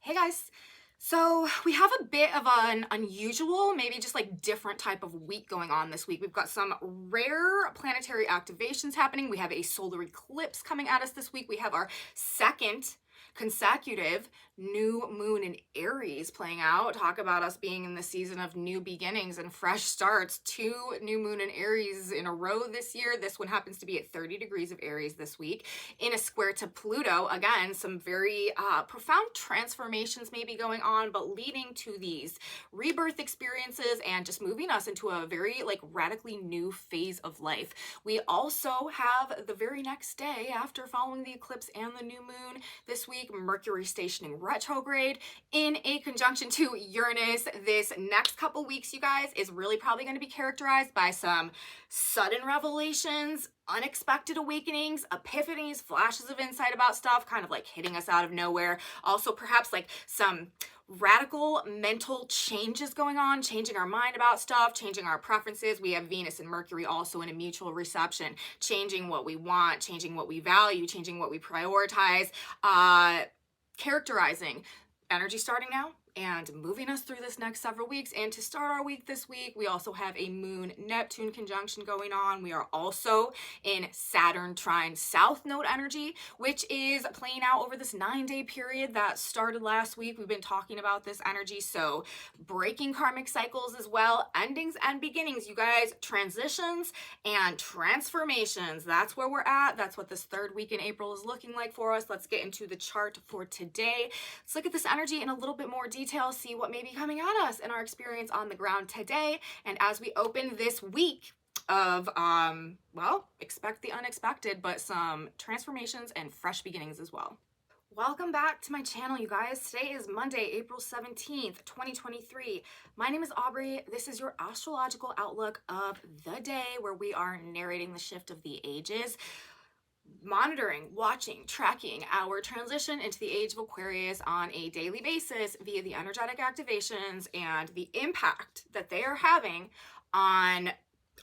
Hey guys. So we have a bit of an unusual, maybe just like different type of week going on this week. We've got some rare planetary activations happening. We have a solar eclipse coming at us this week. We have our second consecutive new moon in Aries playing out. Talk about us being in the season of new beginnings and fresh starts. 2 new moon in Aries in a row this year. This one happens to be at 30 degrees of Aries this week in a square to Pluto. Again, some very profound transformations may be going on, but leading to these rebirth experiences and just moving us into a very like radically new phase of life. We also have the very next day after following the eclipse and the new moon this week, Mercury stationing retrograde in a conjunction to Uranus. This next couple weeks, you guys, is really probably going to be characterized by some sudden revelations, unexpected awakenings, epiphanies, flashes of insight about stuff, kind of like hitting us out of nowhere. Also, perhaps like some radical mental changes going on, changing our mind about stuff, changing our preferences. We have Venus and Mercury also in a mutual reception, changing what we want, changing what we value, changing what we prioritize, characterizing energy starting now and moving us through this next several weeks. And to start our week this week, we also have a Moon-Neptune conjunction going on. We are also in Saturn trine South Node energy, which is playing out over this 9-day period that started last week. We've been talking about this energy, so breaking karmic cycles as well, endings and beginnings, you guys, transitions and transformations. That's where we're at. That's what this third week in April is looking like for us. Let's get into the chart for today. Let's look at this energy in a little bit more detail, see what may be coming at us in our experience on the ground today. And as we open this week of, well, expect the unexpected, but some transformations and fresh beginnings as well. Welcome back to my channel, you guys. Today is Monday, April 17th, 2023. My name is Aubrey. This is your astrological outlook of the day, where we are narrating the shift of the ages, monitoring, watching, tracking our transition into the age of Aquarius on a daily basis via the energetic activations and the impact that they are having on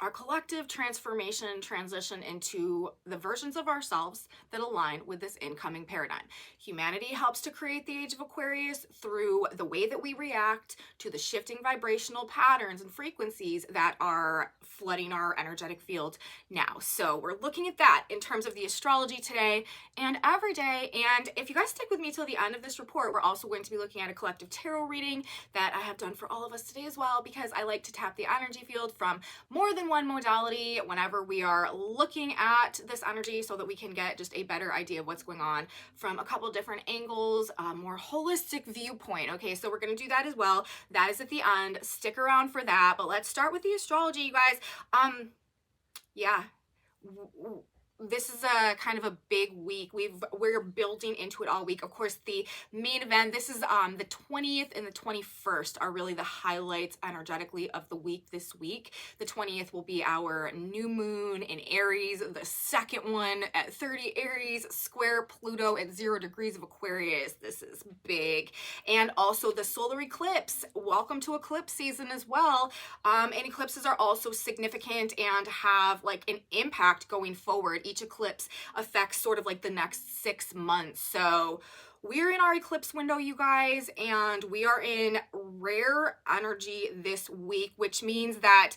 our collective transformation, transition into the versions of ourselves that align with this incoming paradigm. Humanity helps to create the age of Aquarius through the way that we react to the shifting vibrational patterns and frequencies that are flooding our energetic field now. So we're looking at that in terms of the astrology today and every day. And if you guys stick with me till the end of this report, we're also going to be looking at a collective tarot reading that I have done for all of us today as well, because I like to tap the energy field from more than one modality whenever we are looking at this energy, so that we can get just a better idea of what's going on from a couple different angles, a more holistic viewpoint. Okay, so we're going to do that as well. That is at the end. Stick around for that, but let's start with the astrology, you guys. Yeah, this is a kind of a big week. We're building into it all week. Of course, the main event, this is the 20th and the 21st are really the highlights energetically of the week this week. The 20th will be our new moon in Aries, the second one at 30 Aries, square Pluto at 0 degrees of Aquarius. This is big. And also the solar eclipse. Welcome to eclipse season as well. And eclipses are also significant and have like an impact going forward. Each eclipse affects sort of like the next 6 months. So we're in our eclipse window, you guys, and we are in rare energy this week, which means that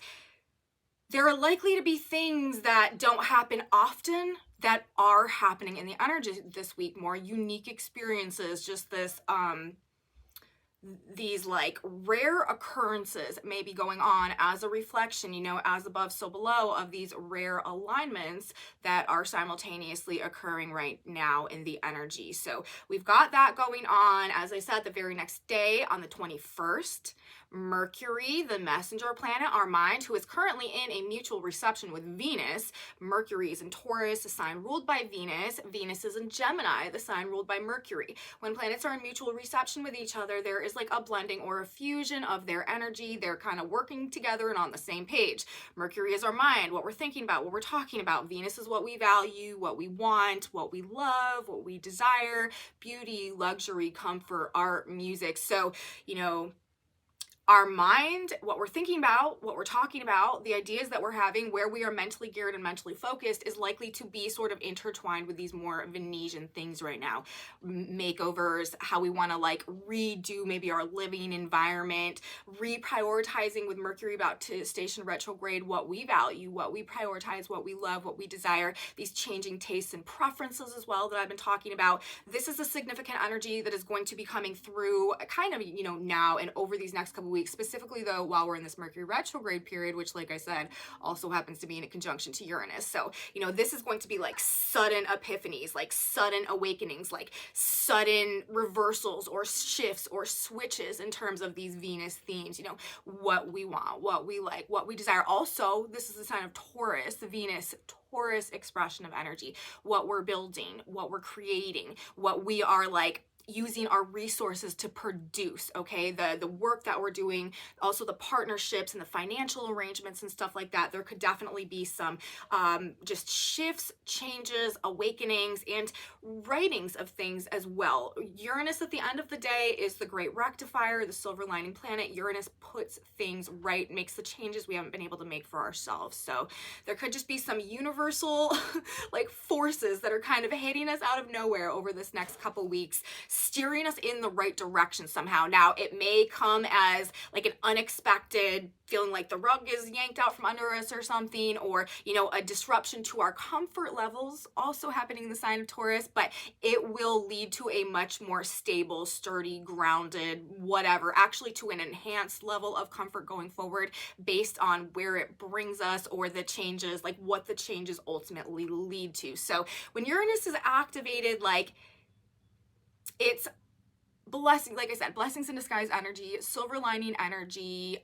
there are likely to be things that don't happen often that are happening in the energy this week. More unique experiences, just this these like rare occurrences may be going on as a reflection, you know, as above so below, of these rare alignments that are simultaneously occurring right now in the energy. So we've got that going on. As I said, the very next day on the 21st, Mercury, the messenger planet, our mind, who is currently in a mutual reception with Venus. Mercury is in Taurus, the sign ruled by Venus. Venus is in Gemini, the sign ruled by Mercury. When planets are in mutual reception with each other, there is like a blending or a fusion of their energy. They're kind of working together and on the same page. Mercury is our mind, what we're thinking about, what we're talking about. Venus is what we value, what we want, what we love, what we desire, beauty, luxury, comfort, art, music. So, you know, our mind, what we're thinking about, what we're talking about, the ideas that we're having, where we are mentally geared and mentally focused is likely to be sort of intertwined with these more Venetian things right now. Makeovers, how we want to like redo maybe our living environment, reprioritizing with Mercury about to station retrograde, what we value, what we prioritize, what we love, what we desire, these changing tastes and preferences as well that I've been talking about. This is a significant energy that is going to be coming through kind of, you know, now and over these next couple weeks, specifically though while we're in this Mercury retrograde period, which like I said also happens to be in a conjunction to Uranus. So, you know, this is going to be like sudden epiphanies, like sudden awakenings, like sudden reversals or shifts or switches in terms of these Venus themes, you know, what we want, what we like, what we desire. Also, this is the sign of Taurus, the Venus Taurus expression of energy, what we're building, what we're creating, what we are like using our resources to produce, okay? The work that we're doing, also the partnerships and the financial arrangements and stuff like that. There could definitely be some just shifts, changes, awakenings, and writings of things as well. Uranus at the end of the day is the great rectifier, the silver lining planet. Uranus puts things right, makes the changes we haven't been able to make for ourselves. So there could just be some universal like forces that are kind of hitting us out of nowhere over this next couple weeks, steering us in the right direction somehow. Now, it may come as like an unexpected feeling like the rug is yanked out from under us or something, or, you know, a disruption to our comfort levels also happening in the sign of Taurus, but it will lead to a much more stable, sturdy, grounded, whatever, actually to an enhanced level of comfort going forward based on where it brings us or the changes, like what the changes ultimately lead to. So when Uranus is activated, like, it's blessing, like I said, blessings in disguise energy, silver lining energy.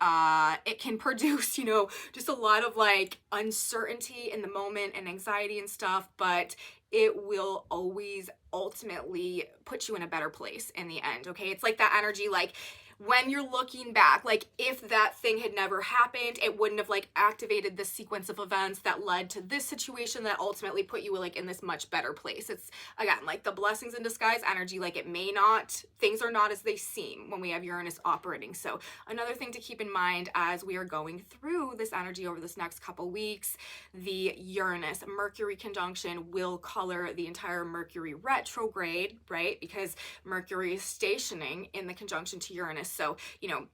It can produce, you know, just a lot of like uncertainty in the moment and anxiety and stuff, but it will always ultimately put you in a better place in the end, okay? It's like that energy, like when you're looking back, like if that thing had never happened, it wouldn't have like activated this sequence of events that led to this situation that ultimately put you like in this much better place. It's again like the blessings in disguise energy, like it may not, things are not as they seem when we have Uranus operating. So another thing to keep in mind as we are going through this energy over this next couple weeks, the Uranus Mercury conjunction will color the entire Mercury retrograde, right? Because Mercury is stationing in the conjunction to Uranus. So, you know,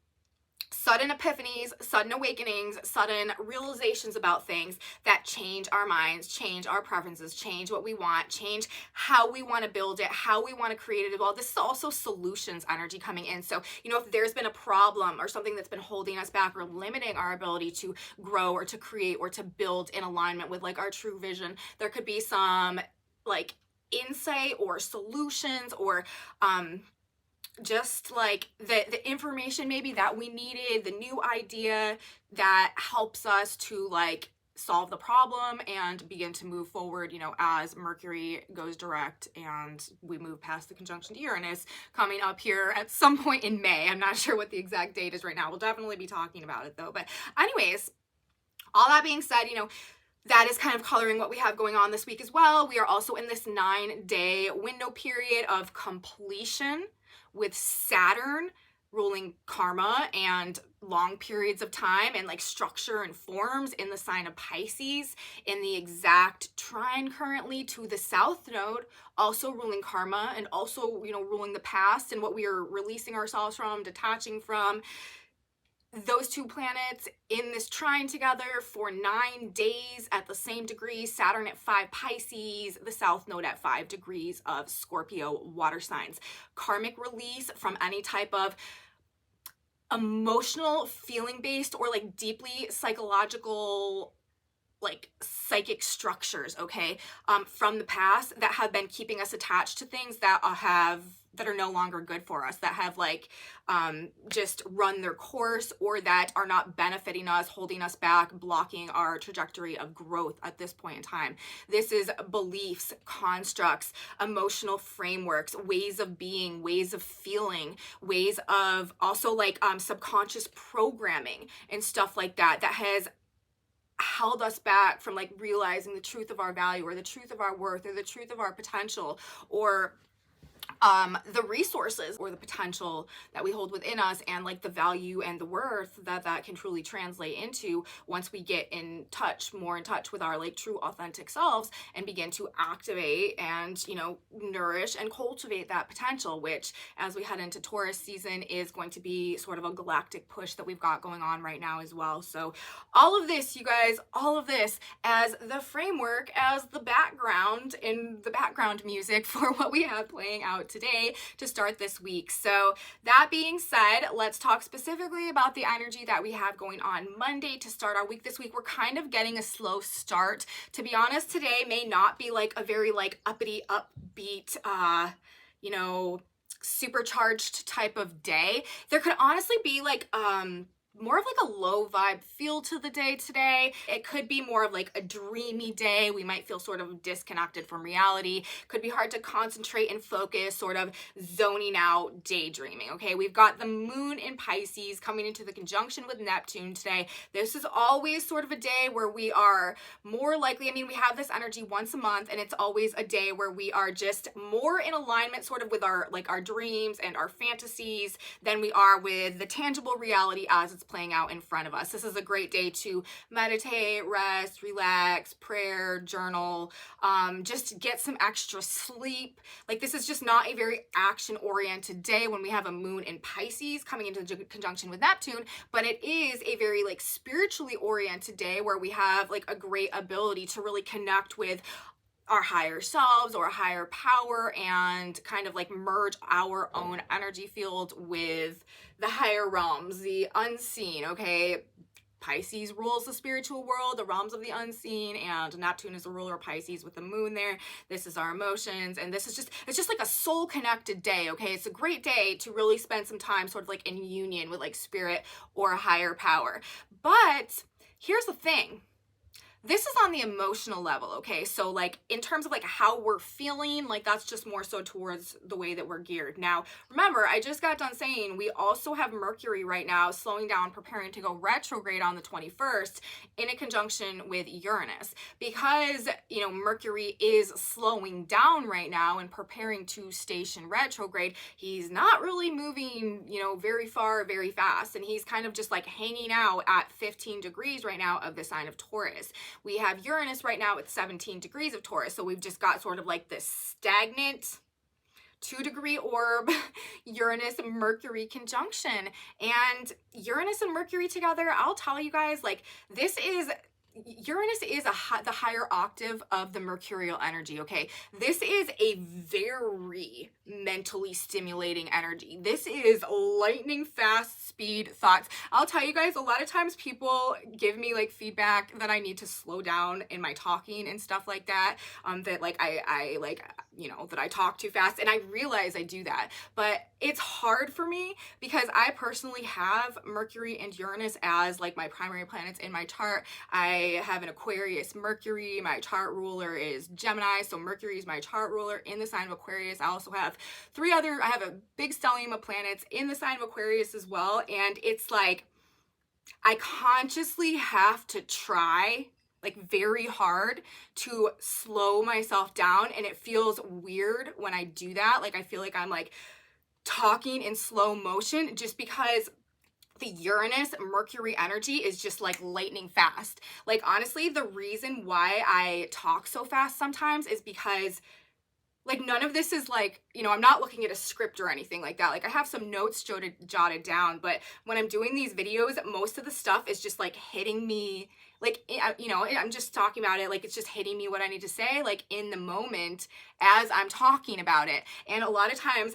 sudden epiphanies, sudden awakenings, sudden realizations about things that change our minds, change our preferences, change what we want, change how we want to build it, how we want to create it as well. This is also solutions energy coming in. So, you know, if there's been a problem or something that's been holding us back or limiting our ability to grow or to create or to build in alignment with like our true vision, there could be some like insight or solutions or just like the information maybe that we needed, the new idea that helps us to like solve the problem and begin to move forward, you know, as Mercury goes direct and we move past the conjunction to Uranus coming up here at some point in May. I'm not sure what the exact date is right now. We'll definitely be talking about it though. But anyways, all that being said, you know, that is kind of coloring what we have going on this week as well. We are also in this 9-day window period of completion with Saturn ruling karma and long periods of time and like structure and forms in the sign of Pisces, in the exact trine currently to the South Node, also ruling karma and also, you know, ruling the past and what we are releasing ourselves from, detaching from. Those two planets in this trine together for 9 days at the same degree, Saturn at 5 Pisces, the South Node at 5 degrees of Scorpio water signs. Karmic release from any type of emotional, feeling-based, or like deeply psychological, like psychic structures, okay, from the past that have been keeping us attached to things that are no longer good for us, that have like just run their course or that are not benefiting us, holding us back, blocking our trajectory of growth at this point in time. This is beliefs, constructs, emotional frameworks, ways of being, ways of feeling, ways of also like subconscious programming and stuff like that that has held us back from like realizing the truth of our value or the truth of our worth or the truth of our potential, or the resources or the potential that we hold within us, and like the value and the worth that can truly translate into once we get more in touch with our like true authentic selves and begin to activate and, you know, nourish and cultivate that potential, which as we head into Taurus season is going to be sort of a galactic push that we've got going on right now as well. So all of this, you guys, all of this as the framework, as the background music for what we have playing out today to start this week. So that being said, let's talk specifically about the energy that we have going on Monday to start our week this week. We're kind of getting a slow start. To be honest, today may not be like a very like uppity, upbeat, you know, supercharged type of day. There could honestly be like more of like a low vibe feel to the day today. It could be more of like a dreamy day. We might feel sort of disconnected from reality. Could be hard to concentrate and focus, sort of zoning out, daydreaming. Okay, we've got the moon in Pisces coming into the conjunction with Neptune today. This is always sort of a day where we are more likely, I mean, we have this energy once a month, and it's always a day where we are just more in alignment sort of with our like our dreams and our fantasies than we are with the tangible reality as it's playing out in front of us. This is a great day to meditate, rest, relax, prayer, journal, just get some extra sleep. Like, this is just not a very action-oriented day when we have a moon in Pisces coming into conjunction with Neptune, but it is a very like spiritually oriented day where we have like a great ability to really connect with our higher selves or higher power and kind of like merge our own energy field with the higher realms, the unseen. Okay, Pisces rules the spiritual world, the realms of the unseen, and Neptune is the ruler of Pisces with the moon there. This is our emotions, and this is just, it's just like a soul connected day. Okay, it's a great day to really spend some time sort of like in union with like spirit or a higher power. But here's the thing. This is on the emotional level, okay? So like in terms of like how we're feeling, like that's just more so towards the way that we're geared. Now, remember, I just got done saying we also have Mercury right now slowing down, preparing to go retrograde on the 21st in a conjunction with Uranus. Because, you know, Mercury is slowing down right now and preparing to station retrograde, he's not really moving, you know, very far, very fast. And he's kind of just like hanging out at 15 degrees right now of the sign of Taurus. We have Uranus right now at 17 degrees of Taurus. So we've just got sort of like this stagnant 2-degree orb, Uranus and Mercury conjunction. And Uranus and Mercury together, I'll tell you guys, like Uranus is the higher octave of the mercurial energy, okay? This is a very mentally stimulating energy. This is lightning fast speed thoughts. I'll tell you guys, a lot of times people give me like feedback that I need to slow down in my talking and stuff like that, that like I like, you know, that I talk too fast, and I realize I do that, but it's hard for me because I personally have Mercury and Uranus as like my primary planets in my chart. I have an Aquarius Mercury. My chart ruler is Gemini, so Mercury is my chart ruler in the sign of Aquarius. I also have I have a big stellium of planets in the sign of Aquarius as well, and it's like I consciously have to try like very hard to slow myself down, and it feels weird when I do that. Like I feel like I'm like talking in slow motion just because the Uranus Mercury energy is just like lightning fast. Like honestly, the reason why I talk so fast sometimes is because like none of this is like, you know, I'm not looking at a script or anything like that. Like I have some notes jotted down, but when I'm doing these videos, most of the stuff is just like hitting me, like, you know, I'm just talking about it, like it's just hitting me what I need to say, like in the moment as I'm talking about it. And a lot of times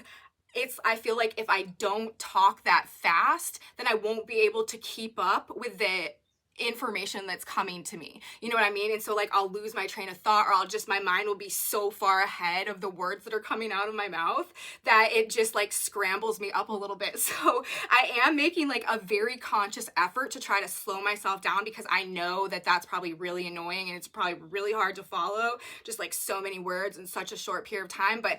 I feel like if I don't talk that fast, then I won't be able to keep up with the information that's coming to me. You know what I mean? And so like I'll lose my train of thought, or my mind will be so far ahead of the words that are coming out of my mouth that it just like scrambles me up a little bit. So I am making like a very conscious effort to try to slow myself down because I know that that's probably really annoying and it's probably really hard to follow, just like so many words in such a short period of time. But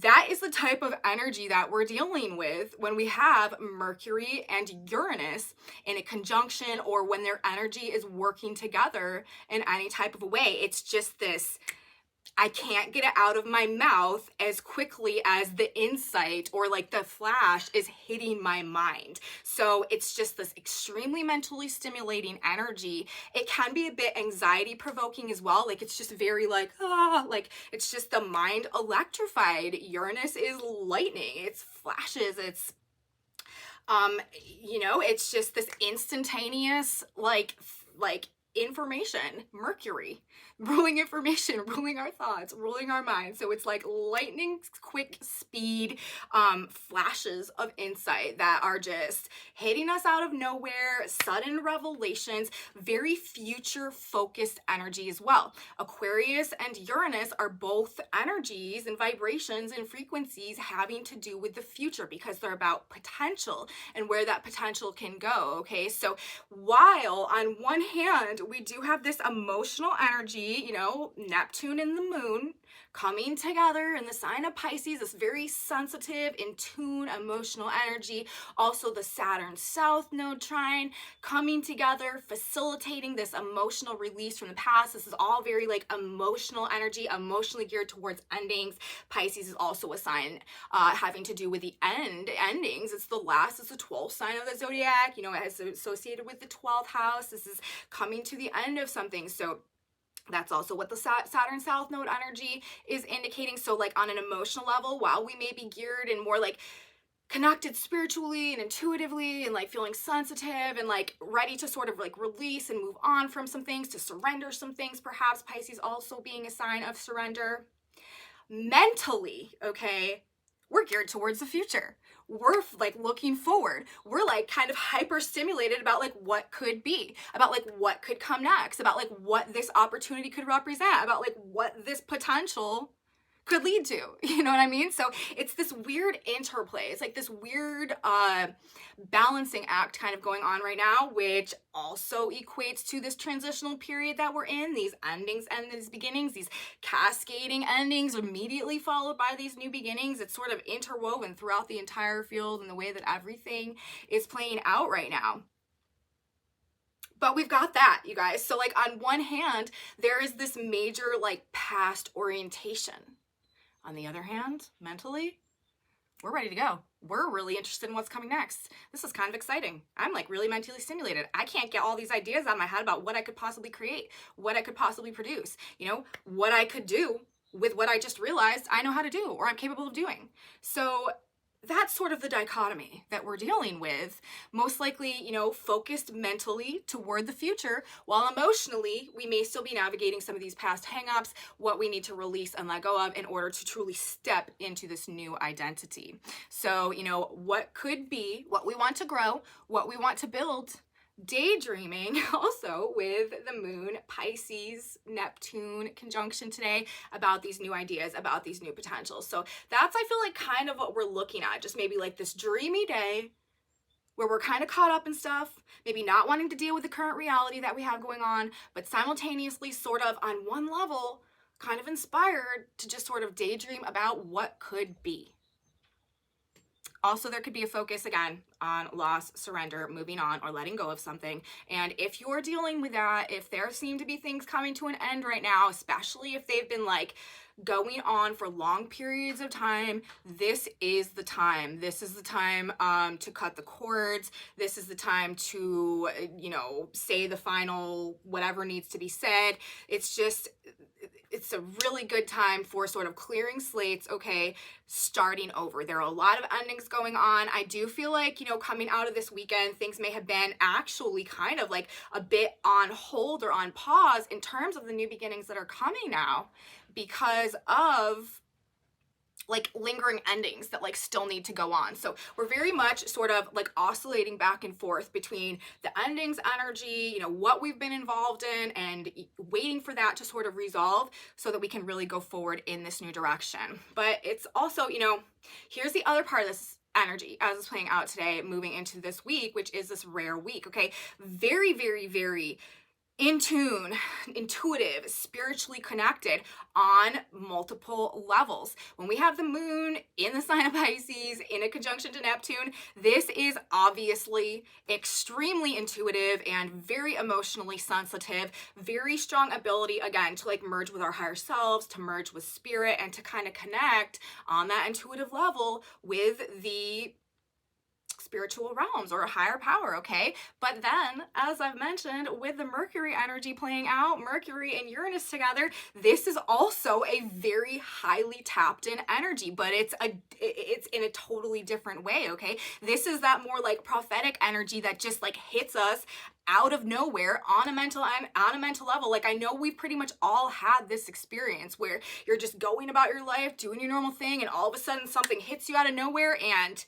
that is the type of energy that we're dealing with when we have Mercury and Uranus in a conjunction, or when their energy is working together in any type of a way. It's just this, I can't get it out of my mouth as quickly as the insight or like the flash is hitting my mind. So it's just this extremely mentally stimulating energy. It can be a bit anxiety provoking as well. Like it's just very like, like it's just the mind electrified. Uranus is lightning. It's flashes. It's it's just this instantaneous like information, mercury, ruling information, ruling our thoughts, ruling our minds. So it's like lightning quick speed flashes of insight that are just hitting us out of nowhere, sudden revelations, very future focused energy as well. Aquarius and Uranus are both energies and vibrations and frequencies having to do with the future because they're about potential and where that potential can go. Okay, so while on one hand we do have this emotional energy, Neptune and the moon coming together in the sign of Pisces, this very sensitive, in tune, emotional energy. Also the Saturn South Node trine coming together, facilitating this emotional release from the past. This is all very like emotional energy, emotionally geared towards endings. Pisces is also a sign having to do with the endings. It's the 12th sign of the zodiac. It has associated with the 12th house. This is coming to the end of something. So that's also what the Saturn South Node energy is indicating. So like on an emotional level, while we may be geared and more like connected spiritually and intuitively and like feeling sensitive and like ready to sort of like release and move on from some things, to surrender some things, perhaps Pisces also being a sign of surrender. Mentally, okay, we're geared towards the future. We're like looking forward. We're like kind of hyper stimulated about like what could be, about like what could come next, about like what this opportunity could represent, about like what this potential could lead to, you know what I mean? So it's this weird interplay. It's like this weird balancing act kind of going on right now, which also equates to this transitional period that we're in, these endings and these beginnings, these cascading endings immediately followed by these new beginnings. It's sort of interwoven throughout the entire field and the way that everything is playing out right now. But we've got that, you guys. So like on one hand, there is this major like past orientation. On the other hand, mentally, we're ready to go. We're really interested in what's coming next. This is kind of exciting. I'm like really mentally stimulated. I can't get all these ideas out of my head about what I could possibly create, what I could possibly produce, what I could do with what I just realized I know how to do or I'm capable of doing. So that's sort of the dichotomy that we're dealing with, most likely, focused mentally toward the future, while emotionally, we may still be navigating some of these past hangups, what we need to release and let go of in order to truly step into this new identity. So, what could be, what we want to grow, what we want to build, daydreaming also with the moon, Pisces, Neptune conjunction today about these new ideas, about these new potentials. So that's, I feel like, kind of what we're looking at, just maybe like this dreamy day where we're kind of caught up in stuff, maybe not wanting to deal with the current reality that we have going on, but simultaneously sort of on one level, kind of inspired to just sort of daydream about what could be. Also, there could be a focus, again, on loss, surrender, moving on, or letting go of something. And if you're dealing with that, if there seem to be things coming to an end right now, especially if they've been like going on for long periods of time, this is the time. This is the time to cut the cords. This is the time to, say the final whatever needs to be said. It's a really good time for sort of clearing slates, okay, starting over. There are a lot of endings going on. I do feel like, coming out of this weekend, things may have been actually kind of like a bit on hold or on pause in terms of the new beginnings that are coming now because of like lingering endings that like still need to go on. So we're very much sort of like oscillating back and forth between the endings energy, what we've been involved in and waiting for that to sort of resolve so that we can really go forward in this new direction. But it's also, here's the other part of this energy as it's playing out today, moving into this week, which is this rare week, okay? Very, very, very in tune, intuitive, spiritually connected on multiple levels. When we have the moon in the sign of Pisces in a conjunction to Neptune, this is obviously extremely intuitive and very emotionally sensitive, very strong ability, again, to like merge with our higher selves, to merge with spirit, and to kind of connect on that intuitive level with the spiritual realms or a higher power, okay? But then, as I've mentioned, with the Mercury energy playing out, Mercury and Uranus together, this is also a very highly tapped in energy, but it's in a totally different way, okay? This is that more like prophetic energy that just like hits us out of nowhere on a mental level. Like, I know we've pretty much all had this experience where you're just going about your life, doing your normal thing, and all of a sudden something hits you out of nowhere and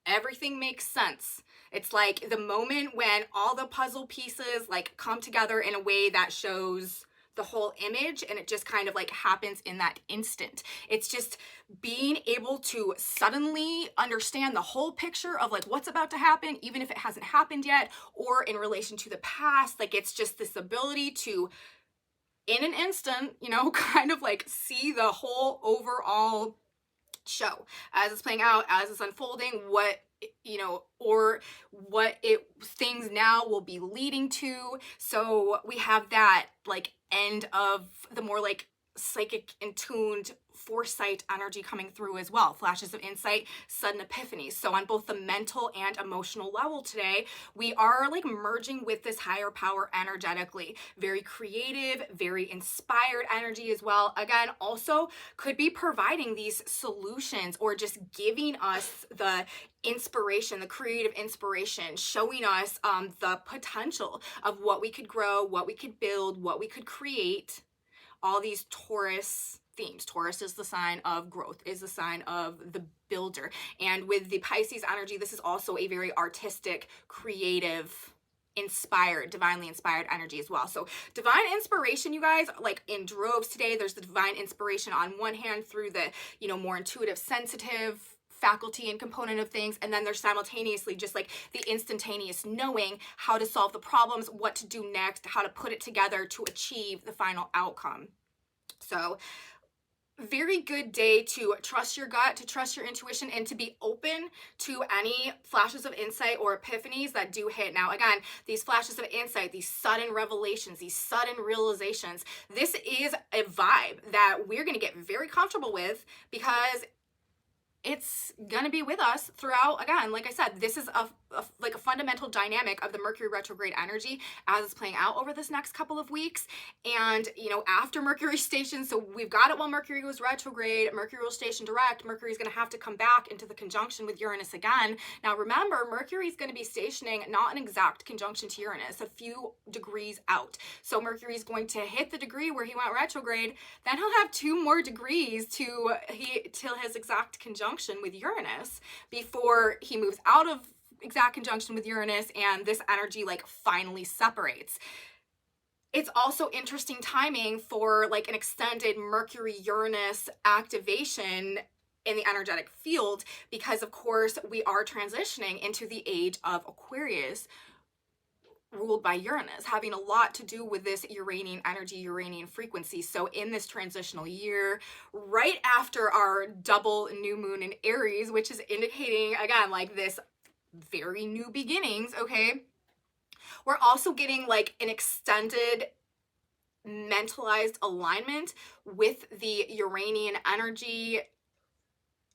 everything makes sense. It's like the moment when all the puzzle pieces like come together in a way that shows the whole image, and it just kind of like happens in that instant. It's just being able to suddenly understand the whole picture of like what's about to happen, even if it hasn't happened yet, or in relation to the past. Like, it's just this ability to, in an instant, you know, kind of like see the whole overall show as it's playing out, as it's unfolding, what, you know, or what things now will be leading to. So we have that like end of the more like psychic and tuned foresight energy coming through as well. Flashes of insight, sudden epiphanies. So on both the mental and emotional level today, we are like merging with this higher power energetically. Very creative, very inspired energy as well. Again, also could be providing these solutions or just giving us the inspiration, the creative inspiration, showing us the potential of what we could grow, what we could build, what we could create. All these Taurus themes. Taurus is the sign of growth, is the sign of the builder. And with the Pisces energy, this is also a very artistic, creative, inspired, divinely inspired energy as well. So divine inspiration, you guys, like in droves today. There's the divine inspiration on one hand through the, you know, more intuitive, sensitive faculty and component of things, and then there's simultaneously just like the instantaneous knowing how to solve the problems, what to do next, how to put it together to achieve the final outcome. So very good day to trust your gut, to trust your intuition, and to be open to any flashes of insight or epiphanies that do hit. Now, again, these flashes of insight, these sudden revelations, these sudden realizations, this is a vibe that we're going to get very comfortable with because it's gonna be with us throughout. Again, like I said, this is like a fundamental dynamic of the Mercury retrograde energy as it's playing out over this next couple of weeks. And, you know, after Mercury station, so we've got it while Mercury goes retrograde, Mercury will station direct, Mercury's gonna have to come back into the conjunction with Uranus again. Now remember, Mercury's gonna be stationing not an exact conjunction to Uranus, a few degrees out. So Mercury's going to hit the degree where he went retrograde, then he'll have 2 more degrees till his exact conjunction with Uranus before he moves out of exact conjunction with Uranus and this energy like finally separates. It's also interesting timing for like an extended Mercury-Uranus activation in the energetic field because, of course, we are transitioning into the age of Aquarius, ruled by Uranus, having a lot to do with this Uranian energy, Uranian frequency. So in this transitional year, right after our double new moon in Aries, which is indicating, again, like this very new beginnings, okay, we're also getting like an extended mentalized alignment with the Uranian energy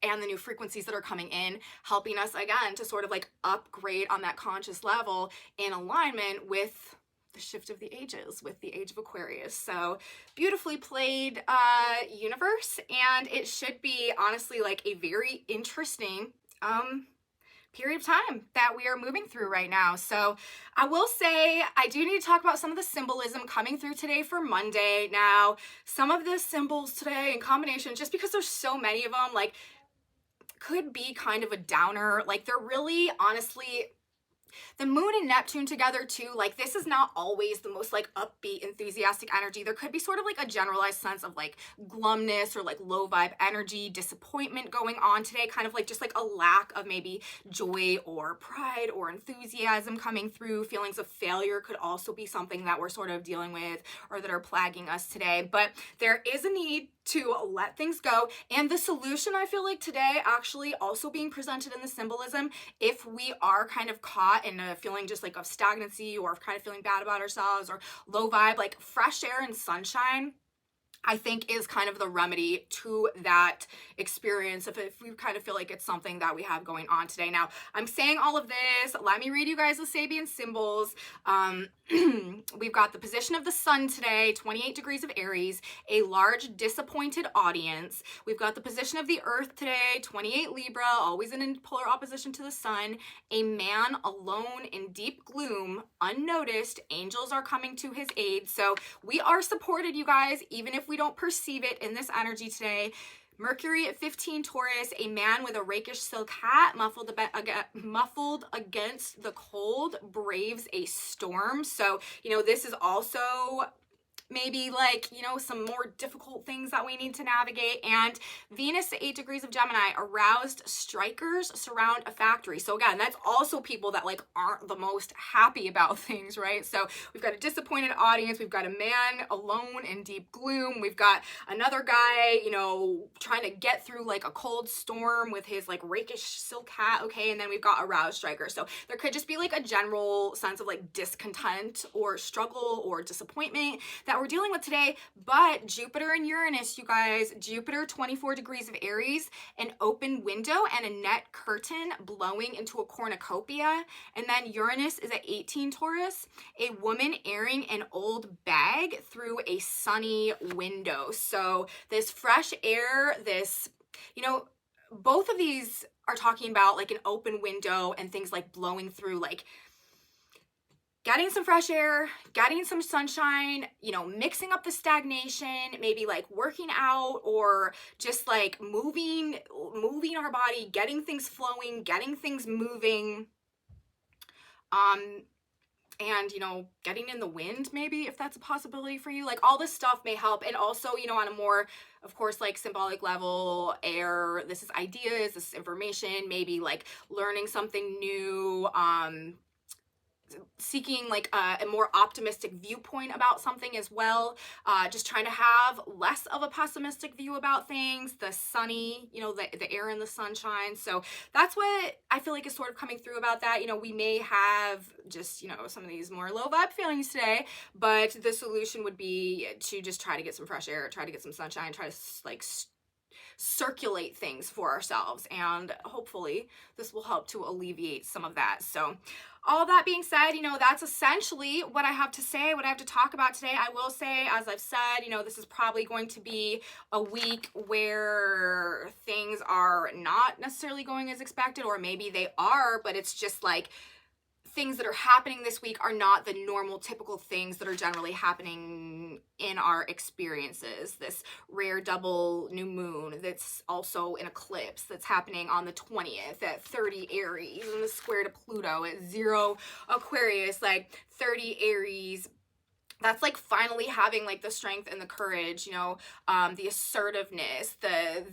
and the new frequencies that are coming in, helping us again to sort of like upgrade on that conscious level in alignment with the shift of the ages, with the age of Aquarius. So beautifully played universe, and it should be honestly like a very interesting period of time that we are moving through right now. So I will say I do need to talk about some of the symbolism coming through today for Monday. Now, some of the symbols today in combination, just because there's so many of them, like could be kind of a downer. Like they're really honestly The moon and Neptune together too, like this is not always the most like upbeat, enthusiastic energy. There could be sort of like a generalized sense of like glumness or like low vibe energy, disappointment going on today, kind of like just like a lack of maybe joy or pride or enthusiasm coming through. Feelings of failure could also be something that we're sort of dealing with or that are plaguing us today. But there is a need to let things go. And the solution, I feel like today, actually also being presented in the symbolism, if we are kind of caught in a feeling just like of stagnancy or kind of feeling bad about ourselves or low vibe, like fresh air and sunshine, I think is kind of the remedy to that experience if we kind of feel like it's something that we have going on today. Now, I'm saying all of this, let me read you guys the Sabian symbols. We've got the position of the sun today, 28 degrees of Aries, a large disappointed audience. We've got the position of the earth today, 28 Libra, always in polar opposition to the sun, a man alone in deep gloom, unnoticed, angels are coming to his aid. So we are supported, you guys, even if we don't perceive it in this energy today. Mercury at 15 Taurus, a man with a rakish silk hat, muffled against the cold, braves a storm. So, you know, this is also maybe like, you know, some more difficult things that we need to navigate. And Venus at 8 degrees of Gemini, aroused strikers surround a factory. So again, that's also people that like aren't the most happy about things, right? So we've got a disappointed audience. We've got a man alone in deep gloom. We've got another guy, you know, trying to get through like a cold storm with his like rakish silk hat. Okay. And then we've got aroused strikers. So there could just be like a general sense of like discontent or struggle or disappointment that we're dealing with today. But Jupiter and Uranus, you guys, Jupiter 24 degrees of Aries, an open window and a net curtain blowing into a cornucopia. And then Uranus is at 18 Taurus, a woman airing an old bag through a sunny window. So this fresh air, this, you know, both of these are talking about like an open window and things like blowing through, like getting some fresh air, getting some sunshine, you know, mixing up the stagnation, maybe like working out or just like moving our body, getting things flowing, getting things moving. And, you know, getting in the wind, maybe, if that's a possibility for you. Like, all this stuff may help. And also, you know, on a more, of course, like symbolic level, air, this is ideas, this is information, maybe like learning something new, seeking like a more optimistic viewpoint about something as well, just trying to have less of a pessimistic view about things, the sunny, you know, the air and the sunshine. So that's what I feel like is sort of coming through about that. You know, we may have just, you know, some of these more low vibe feelings today, but the solution would be to just try to get some fresh air, try to get some sunshine, try to like circulate things for ourselves, and hopefully this will help to alleviate some of that. So all that being said, you know, that's essentially what I have to say, what I have to talk about today. I will say, as I've said, you know, this is probably going to be a week where things are not necessarily going as expected, or maybe they are, but it's just like things that are happening this week are not the normal, typical things that are generally happening in our experiences. This rare double new moon that's also an eclipse that's happening on the 20th at 30 Aries and the square to Pluto at 0 Aquarius, like 30 Aries. That's like finally having like the strength and the courage, you know, the assertiveness, the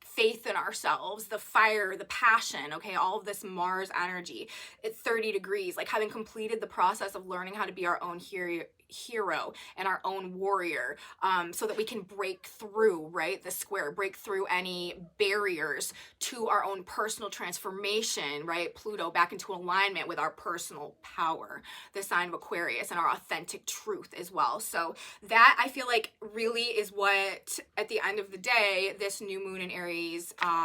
faith in ourselves, the fire, the passion, okay, all of this Mars energy at 30 degrees, like having completed the process of learning how to be our own hero and our own warrior, so that we can break through, right, the square, break through any barriers to our own personal transformation, right, Pluto back into alignment with our personal power, the sign of Aquarius, and our authentic truth as well. So that, I feel like, really is what, at the end of the day, this new moon in Aries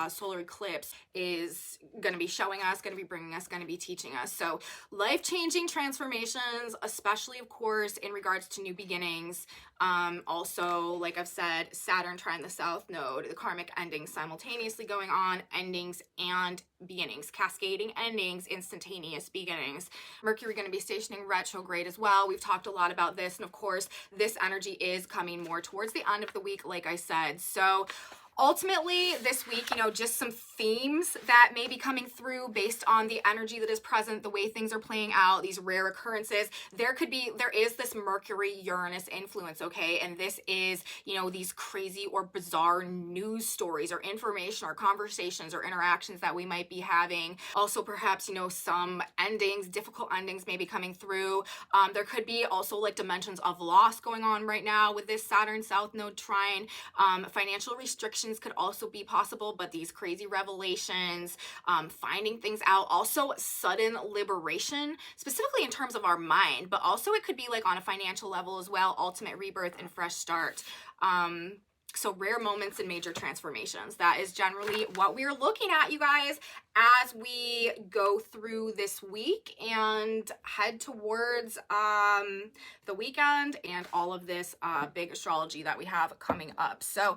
solar eclipse is going to be showing us, going to be bringing us, going to be teaching us. So life-changing transformations, especially, of course, in regards to new beginnings. Also, like I've said, Saturn trine the South Node, the karmic endings simultaneously going on, endings and beginnings, cascading endings, instantaneous beginnings. Mercury going to be stationing retrograde as well. We've talked a lot about this, and of course, this energy is coming more towards the end of the week, like I said. So ultimately this week, you know, just some themes that may be coming through based on the energy that is present, the way things are playing out, these rare occurrences. There is this Mercury Uranus influence, okay? And this is, you know, these crazy or bizarre news stories or information or conversations or interactions that we might be having. Also, perhaps, you know, some endings, difficult endings may be coming through. There could be also like dimensions of loss going on right now with this Saturn South Node trine. Financial restrictions could also be possible, but these crazy revelations, finding things out, also sudden liberation, specifically in terms of our mind, but also it could be like on a financial level as well, ultimate rebirth and fresh start. So rare moments and major transformations. That is generally what we're looking at, you guys, as we go through this week and head towards the weekend and all of this big astrology that we have coming up. So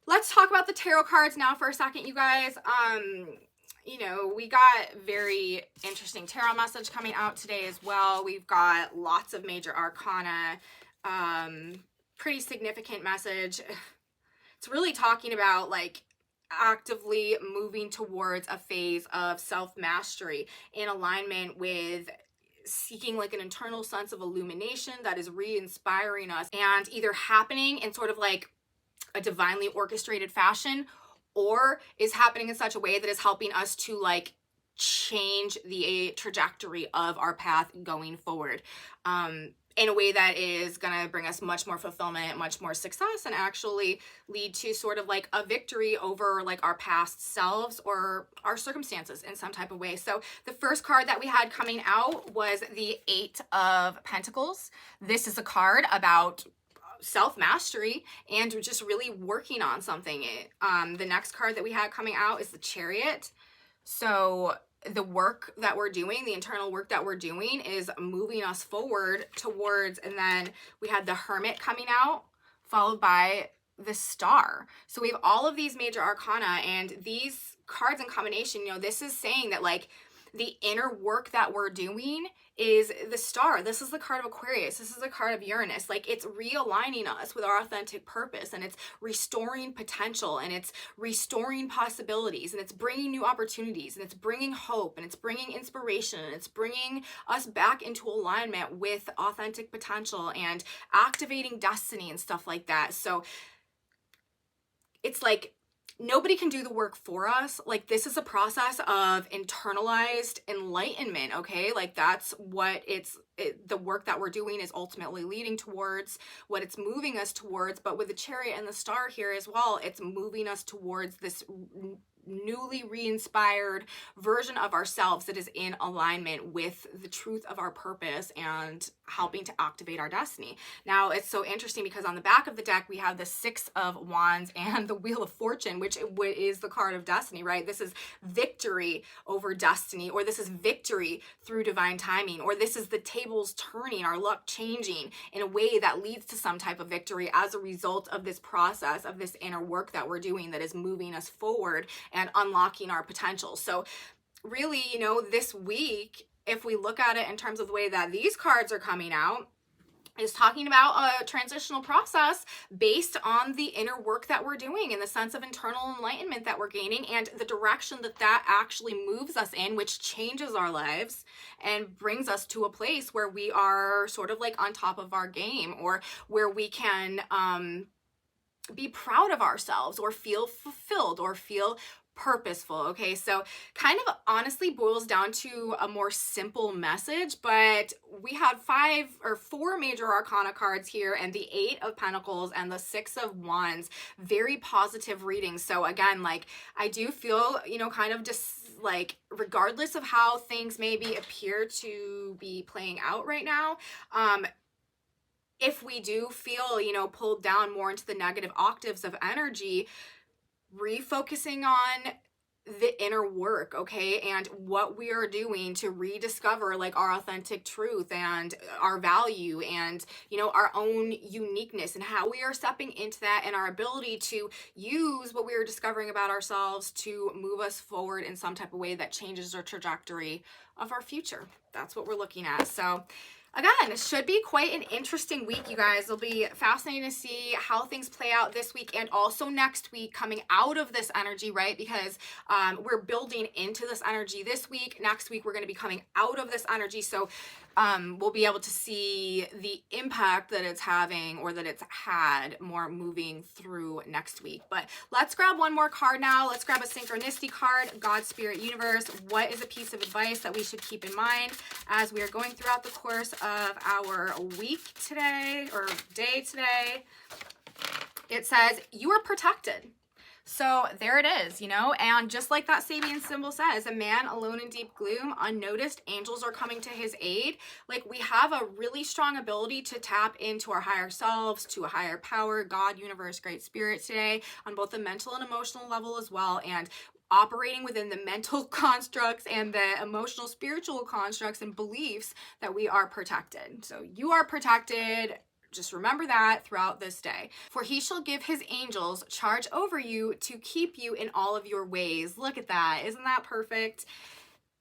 let's talk about the tarot cards now for a second, you guys. You know, we got very interesting tarot message coming out today as well. We've got lots of major arcana, pretty significant message. It's really talking about like actively moving towards a phase of self-mastery in alignment with seeking like an internal sense of illumination that is re-inspiring us and either happening in sort of like a divinely orchestrated fashion, or is happening in such a way that is helping us to like change the trajectory of our path going forward, in a way that is gonna bring us much more fulfillment, much more success, and actually lead to sort of like a victory over like our past selves or our circumstances in some type of way. So the first card that we had coming out was the 8 of Pentacles. This is a card about self-mastery and just really working on something. The next card that we had coming out is the Chariot. So the work that we're doing, the internal work that we're doing is moving us forward towards, and then we had the Hermit coming out, followed by the Star. So we have all of these major arcana, and these cards in combination, you know, this is saying that like the inner work that we're doing is the Star. This is the card of Aquarius. This is the card of Uranus. Like it's realigning us with our authentic purpose, and it's restoring potential, and it's restoring possibilities, and it's bringing new opportunities, and it's bringing hope, and it's bringing inspiration, and it's bringing us back into alignment with authentic potential and activating destiny and stuff like that. So it's like nobody can do the work for us. Like this is a process of internalized enlightenment, okay? Like that's what the work that we're doing is ultimately leading towards, what it's moving us towards. But with the Chariot and the Star here as well, it's moving us towards this newly re-inspired version of ourselves that is in alignment with the truth of our purpose and helping to activate our destiny. Now, it's so interesting because on the back of the deck, we have the 6 of Wands and the Wheel of Fortune, which is the card of destiny, right? This is victory over destiny, or this is victory through divine timing, or this is the tables turning, our luck changing in a way that leads to some type of victory as a result of this process of this inner work that we're doing that is moving us forward and unlocking our potential. So really, you know, this week, if we look at it in terms of the way that these cards are coming out, is talking about a transitional process based on the inner work that we're doing and the sense of internal enlightenment that we're gaining and the direction that that actually moves us in, which changes our lives and brings us to a place where we are sort of like on top of our game, or where we can be proud of ourselves or feel fulfilled or feel purposeful. Okay, so kind of honestly boils down to a more simple message, but we had 4 major arcana cards here, and the 8 of Pentacles and the 6 of Wands, very positive readings. So again, like I do feel, you know, kind of just like regardless of how things maybe appear to be playing out right now, if we do feel, you know, pulled down more into the negative octaves of energy, refocusing on the inner work, okay, and what we are doing to rediscover like our authentic truth and our value and, you know, our own uniqueness and how we are stepping into that and our ability to use what we are discovering about ourselves to move us forward in some type of way that changes our trajectory of our future. That's what we're looking at. So Again, it should be quite an interesting week, you guys. It'll be fascinating to see how things play out this week and also next week coming out of this energy, right? Because we're building into this energy this week. Next week, we're going to be coming out of this energy. So we'll be able to see the impact that it's having or that it's had more moving through next week. But let's grab one more card now. Let's grab a synchronicity card. God, Spirit, Universe. What is a piece of advice that we should keep in mind as we are going throughout the course of our week today or day today? It says, you are protected. So there it is, you know, and just like that Sabian symbol says, a man alone in deep gloom, unnoticed, angels are coming to his aid. Like, we have a really strong ability to tap into our higher selves, to a higher power, God, universe, great spirit today on both the mental and emotional level as well. And operating within the mental constructs and the emotional, spiritual constructs and beliefs that we are protected. So you are protected. Just remember that throughout this day. For he shall give his angels charge over you to keep you in all of your ways. Look at that. Isn't that perfect?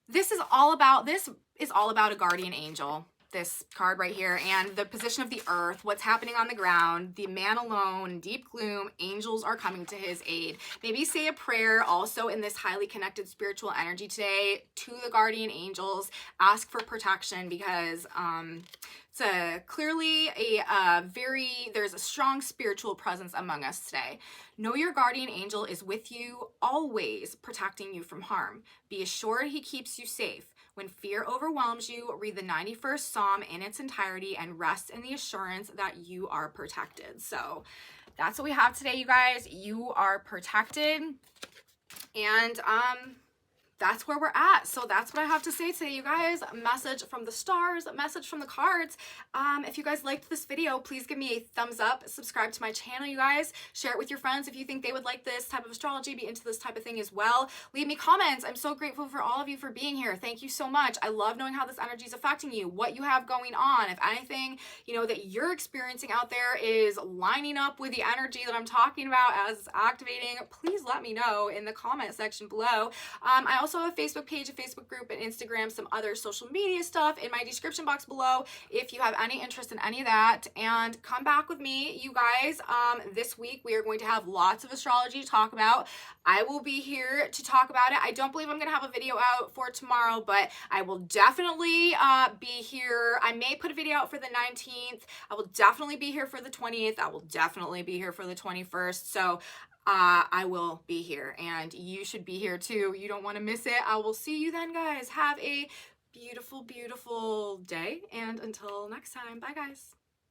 This is all about a guardian angel. This card right here, and the position of the earth, what's happening on the ground, the man alone, deep gloom, angels are coming to his aid. Maybe say a prayer also in this highly connected spiritual energy today to the guardian angels. Ask for protection because it's clearly there's a strong spiritual presence among us today. Know your guardian angel is with you always, protecting you from harm. Be assured he keeps you safe. When fear overwhelms you, read the 91st Psalm in its entirety and rest in the assurance that you are protected. So that's what we have today, you guys. You are protected. And that's where we're at. So that's what I have to say today, you guys. A message from the stars, a message from the cards. If you guys liked this video, please give me a thumbs up. Subscribe to my channel, you guys. Share it with your friends if you think they would like this type of astrology, be into this type of thing as well. Leave me comments. I'm so grateful for all of you for being here. Thank you so much. I love knowing how this energy is affecting you, what you have going on. If anything, you know, that you're experiencing out there is lining up with the energy that I'm talking about as activating, please let me know in the comment section below. I also have a Facebook page, a Facebook group, and Instagram, some other social media stuff in my description box below if you have any interest in any of that. And come back with me, you guys. This week we are going to have lots of astrology to talk about. I will be here to talk about it. I don't believe I'm going to have a video out for tomorrow, but I will definitely be here. I may put a video out for the 19th. I will definitely be here for the 20th. I will definitely be here for the 21st. So I will be here, and you should be here too. You don't want to miss it. I will see you then, guys. Have a beautiful, beautiful day, and until next time, bye, guys.